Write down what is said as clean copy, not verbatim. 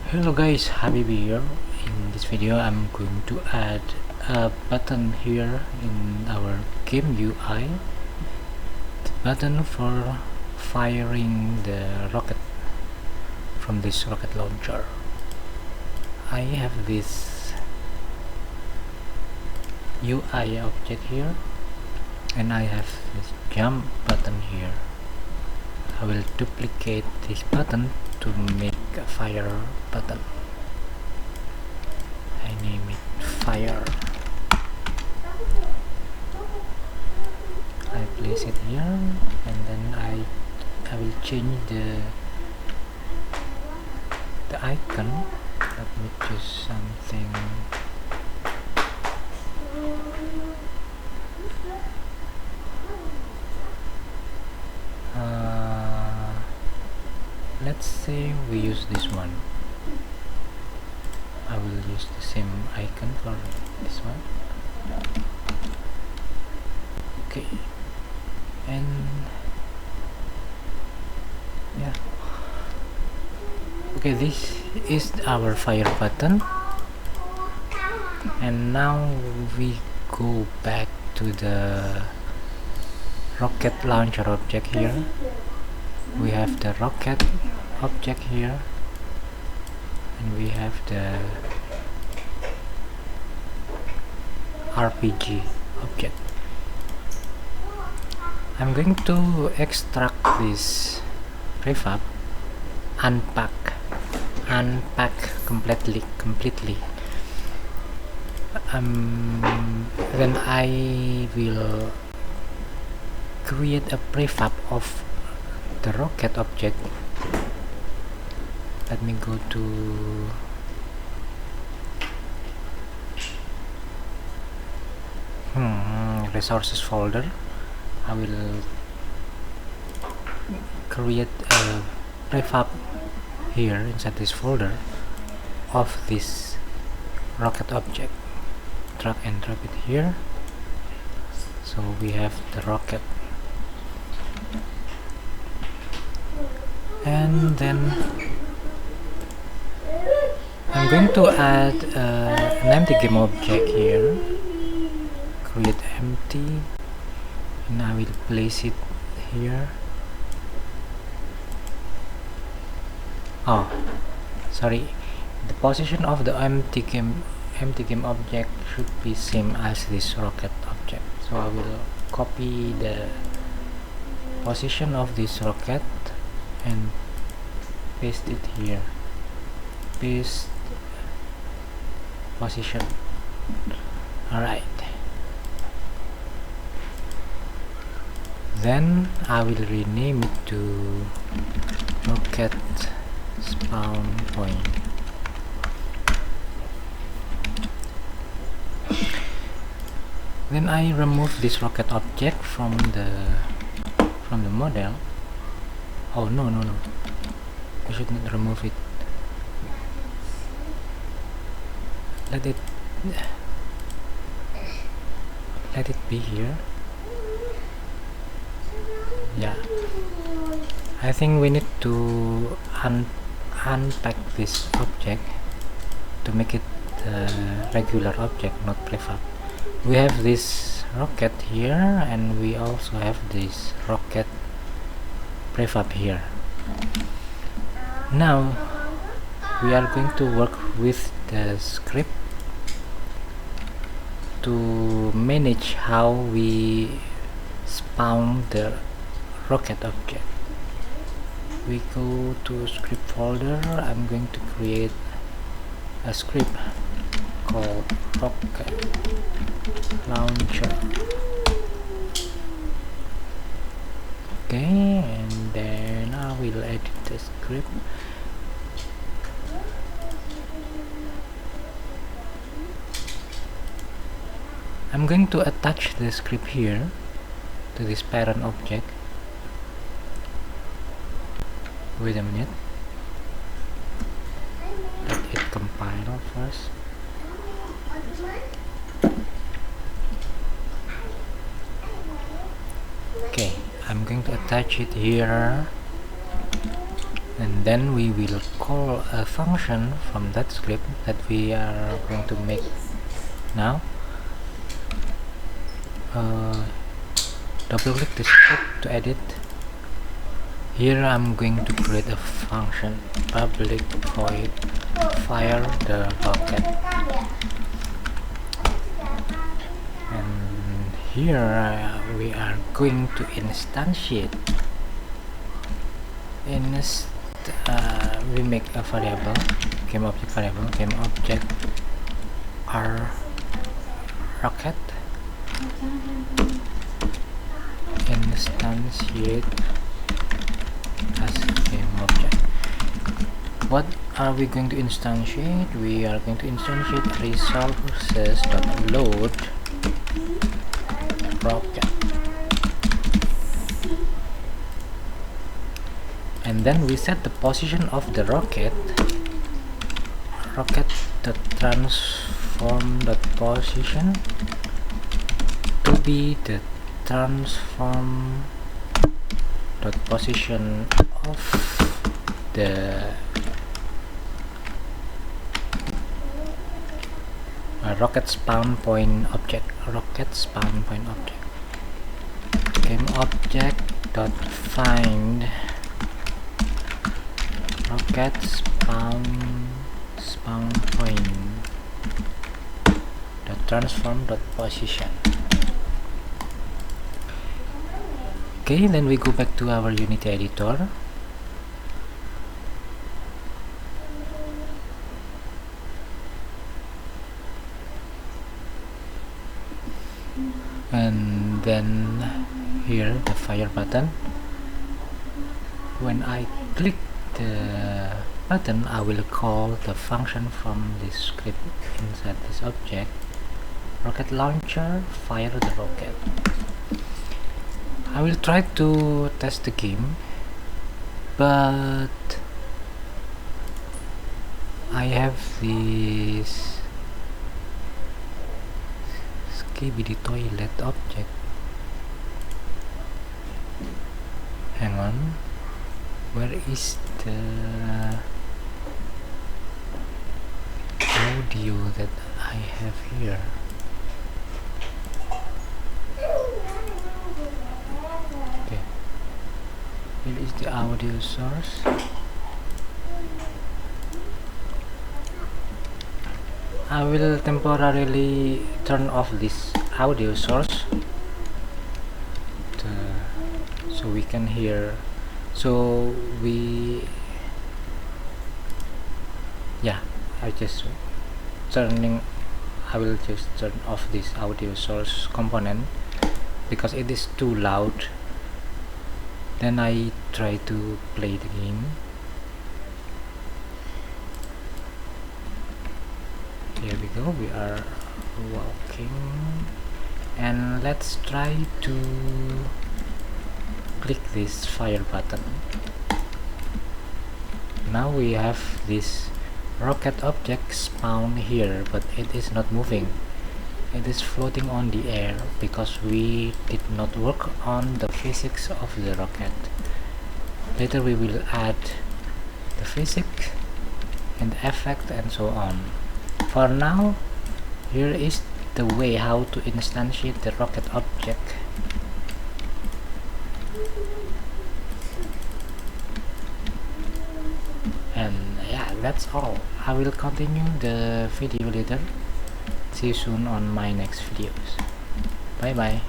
Hello guys, Habibi here. In this video I'm going to add a button here in our game UI, the button for firing the rocket from this rocket launcher. I have this UI object here and I have this jump button here. I will duplicate this button to make a fire button. I name it fire. I place it here and then I will change the icon. Let me choose something. Let's say we use this one. I will use the same icon for this one. Okay, and yeah, okay, this is our fire button. And now we go back to the rocket launcher object here. We have the rocket object here and we have the RPG object. I'm going to extract this prefab, unpack completely. Then I will create a prefab of the rocket object. Let me go to resources folder. I will create a prefab here inside this folder of this rocket object. Drag and drop it here, so we have the rocket. And then I'm going to add an empty game object here. Create empty, and I will place it here. Oh, sorry. The position of the empty game object should be same as this rocket object. So I will copy the position of this rocket and paste it here. Paste position. Alright, then I will rename it to rocket spawn point. Then I remove this rocket object from the model. Oh no, I should not remove it. Let it be here. Yeah, I think we need to unpack this object to make it a regular object, not prefab. We have this rocket here and we also have this rocket prefab here. Now we are going to work with the script to manage how we spawn the rocket object. We go to script folder. I'm going to create a script called rocket launcher. Okay, and then I will edit the script. I'm going to attach the script here to this parent object. Wait a minute, let it compile first. Okay, I'm going to attach it here and and then we will call a function from that script that we are going to make now. Double click the script to edit. Here I'm going to create a function, public void fire the rocket, and here we are going to instantiate. We make a variable, game object variable, game object r rocket, instantiate as game object. What are we going to instantiate? We are going to instantiate resources.load rocket, and then we set the position of the rocket the transform the position to be the transform dot position of the rocket spawn point object. Game object dot find rocket spawn point dot transform dot position. Okay, then we go back to our Unity editor. And then here the fire button. When I click the button, I will call the function from this script inside this object, rocket launcher fire the rocket. I will try to test the game, but I have this skibidi toilet object. Hang on, where is the audio that I have here? Okay, here is the audio source. I will temporarily turn off this audio source so we can hear. So we, yeah, I will just turn off this audio source component because it is too loud. Then I try to play the game. Here we go, we are walking, and let's try to click this fire button. Now we have this rocket object spawn here, but it is not moving. It is floating on the air because we did not work on the physics of the rocket. Later we will add the physics and the effect and so on. For now, here is the way how to instantiate the rocket object. And yeah, that's all. I will continue the video later. See you soon on my next videos. Bye bye.